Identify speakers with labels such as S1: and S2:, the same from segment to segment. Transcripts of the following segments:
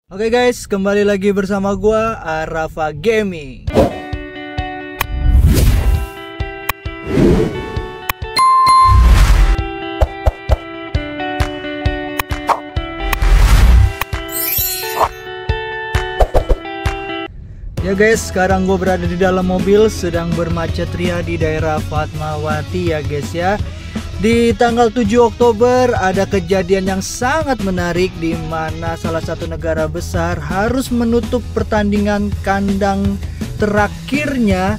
S1: Oke guys, kembali lagi bersama gua Arafa Gaming. Ya guys, sekarang gue berada di dalam mobil sedang bermacet ria di daerah Fatmawati ya guys ya. Di tanggal 7 Oktober ada kejadian yang sangat menarik di mana salah satu negara besar harus menutup pertandingan kandang terakhirnya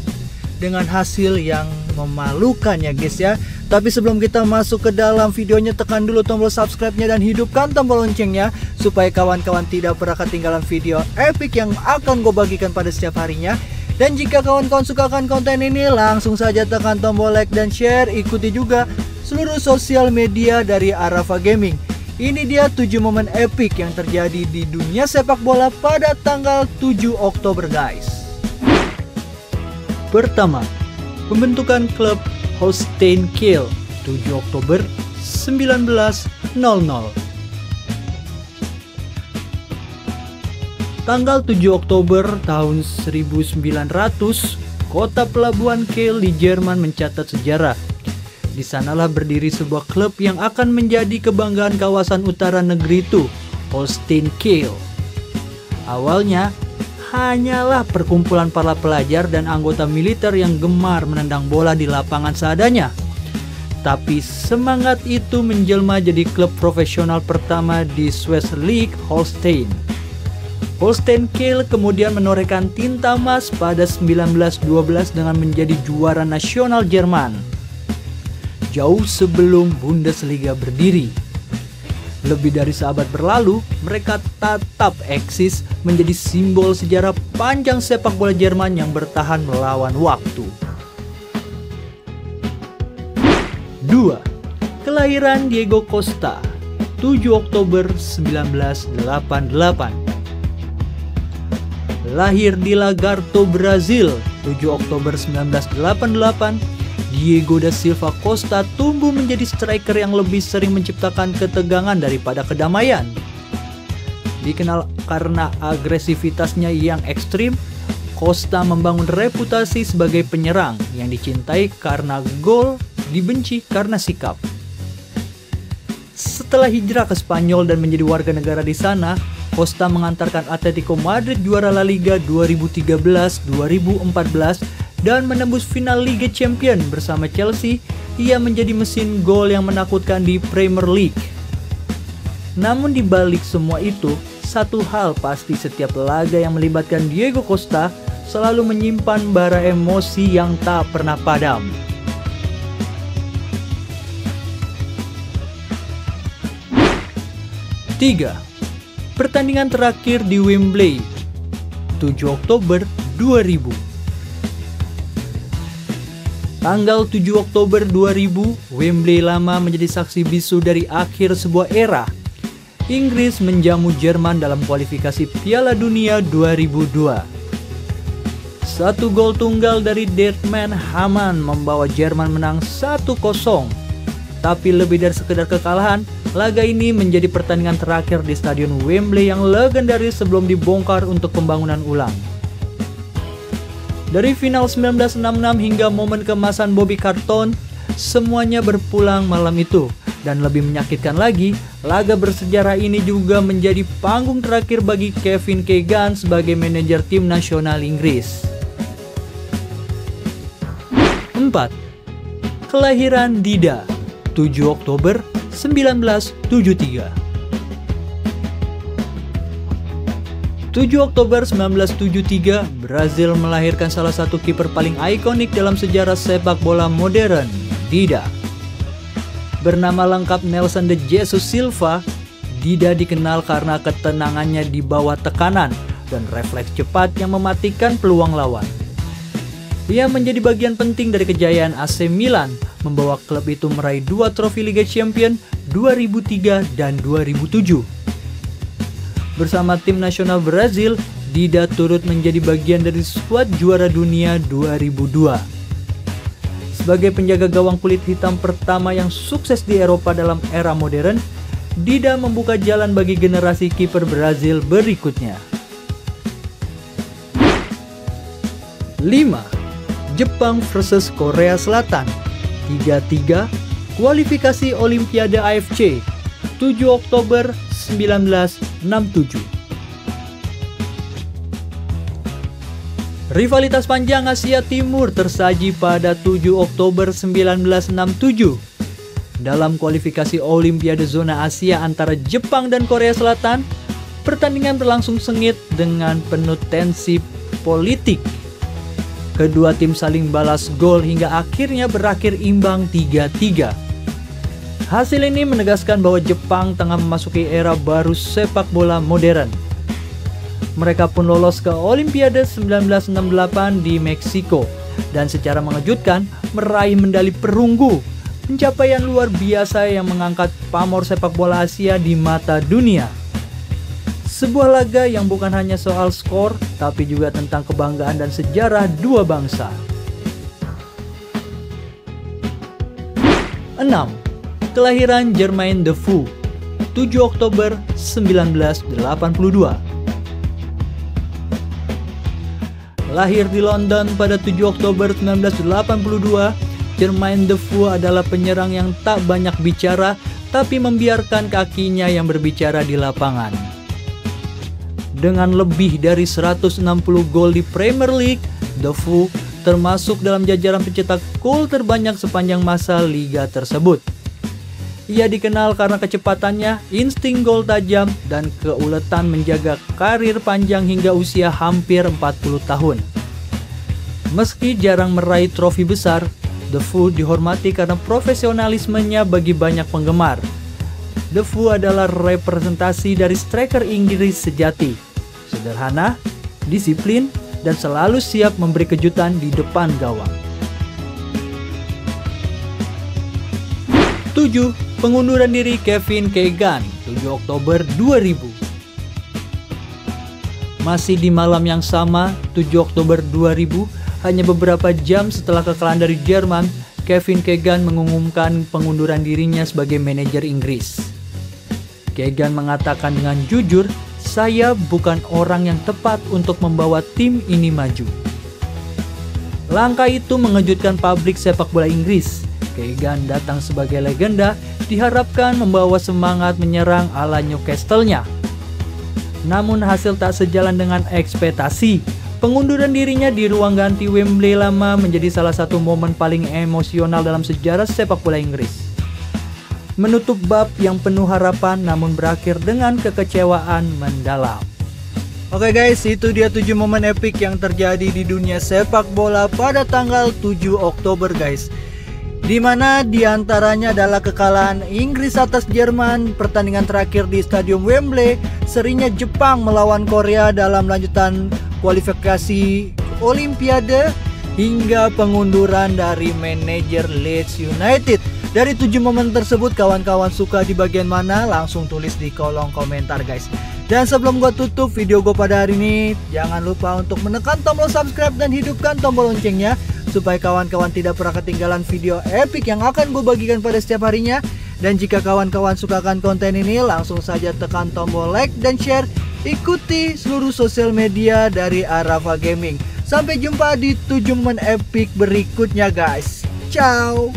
S1: dengan hasil yang memalukan ya guys ya. Tapi sebelum kita masuk ke dalam videonya, tekan dulu tombol subscribe-nya dan hidupkan tombol loncengnya supaya kawan-kawan tidak pernah ketinggalan video epic yang akan gue bagikan pada setiap harinya. Dan jika kawan-kawan suka akan konten ini, langsung saja tekan tombol like dan share. Ikuti juga seluruh sosial media dari Arafa Gaming. Ini dia 7 momen epic yang terjadi di dunia sepak bola pada tanggal 7 Oktober guys. Pertama, pembentukan klub Holstein Kiel 7 Oktober 1900. Tanggal 7 Oktober tahun 1900, kota pelabuhan Kiel di Jerman mencatat sejarah. Di sanalah berdiri sebuah klub yang akan menjadi kebanggaan kawasan utara negeri itu, Holstein Kiel. Awalnya hanyalah perkumpulan para pelajar dan anggota militer yang gemar menendang bola di lapangan seadanya. Tapi semangat itu menjelma jadi klub profesional pertama di Swiss League Holstein. Holstein Kiel kemudian menorehkan tinta emas pada 1912 dengan menjadi juara nasional Jerman, jauh sebelum Bundesliga berdiri. Lebih dari seabad berlalu, mereka tetap eksis menjadi simbol sejarah panjang sepak bola Jerman yang bertahan melawan waktu. 2. Kelahiran Diego Costa 7 Oktober 1988. Lahir di Lagarto, Brazil 7 Oktober 1988, Diego da Silva Costa tumbuh menjadi striker yang lebih sering menciptakan ketegangan daripada kedamaian. Dikenal karena agresivitasnya yang ekstrim, Costa membangun reputasi sebagai penyerang yang dicintai karena gol, dibenci karena sikap. Setelah hijrah ke Spanyol dan menjadi warga negara di sana, Costa mengantarkan Atletico Madrid juara La Liga 2013-2014 dan menembus final Liga Champions bersama Chelsea. Ia menjadi mesin gol yang menakutkan di Premier League. Namun di balik semua itu, satu hal pasti, setiap laga yang melibatkan Diego Costa selalu menyimpan bara emosi yang tak pernah padam. Tiga. Pertandingan terakhir di Wembley 7 Oktober 2000. Tanggal 7 Oktober 2000, Wembley lama menjadi saksi bisu dari akhir sebuah era. Inggris menjamu Jerman dalam kualifikasi Piala Dunia 2002. Satu gol tunggal dari Dietmar Hamann membawa Jerman menang 1-0. Tapi lebih dari sekedar kekalahan, laga ini menjadi pertandingan terakhir di Stadion Wembley yang legendaris sebelum dibongkar untuk pembangunan ulang. Dari final 1966 hingga momen keemasan Bobby Charlton, semuanya berpulang malam itu. Dan lebih menyakitkan lagi, laga bersejarah ini juga menjadi panggung terakhir bagi Kevin Keegan sebagai manajer tim nasional Inggris. 4. Kelahiran Dida 7 Oktober 1973. 7 Oktober 1973, Brazil melahirkan salah satu kiper paling ikonik dalam sejarah sepak bola modern, Dida. Bernama lengkap Nelson de Jesus Silva, Dida dikenal karena ketenangannya di bawah tekanan dan refleks cepat yang mematikan peluang lawan. Ia menjadi bagian penting dari kejayaan AC Milan, membawa klub itu meraih 2 trofi Liga Champions 2003 dan 2007. Bersama tim nasional Brazil, Dida turut menjadi bagian dari skuad juara dunia 2002. Sebagai penjaga gawang kulit hitam pertama yang sukses di Eropa dalam era modern, Dida membuka jalan bagi generasi kiper Brazil berikutnya. 5. Jepang versus Korea Selatan 3-3 kualifikasi Olimpiade AFC 7 Oktober 1967. Rivalitas panjang Asia Timur tersaji pada 7 Oktober 1967. Dalam kualifikasi Olimpiade Zona Asia antara Jepang dan Korea Selatan, pertandingan berlangsung sengit dengan penuh tensi politik. Kedua tim saling balas gol hingga akhirnya berakhir imbang 3-3. Hasil ini menegaskan bahwa Jepang tengah memasuki era baru sepak bola modern. Mereka pun lolos ke Olimpiade 1968 di Meksiko dan secara mengejutkan meraih medali perunggu, pencapaian luar biasa yang mengangkat pamor sepak bola Asia di mata dunia. Sebuah laga yang bukan hanya soal skor, tapi juga tentang kebanggaan dan sejarah dua bangsa. 6. Kelahiran Jermain Defoe 7 Oktober 1982. Lahir di London pada 7 Oktober 1982, Jermain Defoe adalah penyerang yang tak banyak bicara, tapi membiarkan kakinya yang berbicara di lapangan. Dengan lebih dari 160 gol di Premier League, Defoe termasuk dalam jajaran pencetak gol terbanyak sepanjang masa liga tersebut. Ia dikenal karena kecepatannya, insting gol tajam, dan keuletan menjaga karir panjang hingga usia hampir 40 tahun. Meski jarang meraih trofi besar, Defoe dihormati karena profesionalismenya bagi banyak penggemar. Defoe adalah representasi dari striker Inggris sejati. Sederhana, disiplin, dan selalu siap memberi kejutan di depan gawang. 7. Pengunduran diri Kevin Keegan 7 Oktober 2000. Masih di malam yang sama, 7 Oktober 2000, hanya beberapa jam setelah kekalahan dari Jerman, Kevin Keegan mengumumkan pengunduran dirinya sebagai manajer Inggris. Keegan mengatakan dengan jujur, "Saya bukan orang yang tepat untuk membawa tim ini maju." Langkah itu mengejutkan publik sepak bola Inggris. Keegan datang sebagai legenda, diharapkan membawa semangat menyerang ala Newcastle-nya. Namun hasil tak sejalan dengan ekspektasi. Pengunduran dirinya di ruang ganti Wembley lama menjadi salah satu momen paling emosional dalam sejarah sepak bola Inggris. Menutup bab yang penuh harapan namun berakhir dengan kekecewaan mendalam. Oke guys, itu dia 7 momen epik yang terjadi di dunia sepak bola pada tanggal 7 Oktober guys. Dimana diantaranya adalah kekalahan Inggris atas Jerman, pertandingan terakhir di Stadium Wembley, serinya Jepang melawan Korea dalam lanjutan kualifikasi Olimpiade, hingga pengunduran dari manajer Leeds United. Dari 7 momen tersebut, kawan-kawan suka di bagian mana? Langsung tulis di kolom komentar guys. Dan sebelum gue tutup video gue pada hari ini, jangan lupa untuk menekan tombol subscribe dan hidupkan tombol loncengnya, supaya kawan-kawan tidak pernah ketinggalan video epic yang akan gue bagikan pada setiap harinya. Dan jika kawan-kawan suka akan konten ini, langsung saja tekan tombol like dan share. Ikuti seluruh sosial media dari Arava Gaming. Sampai jumpa di 7 momen epic berikutnya guys. Ciao.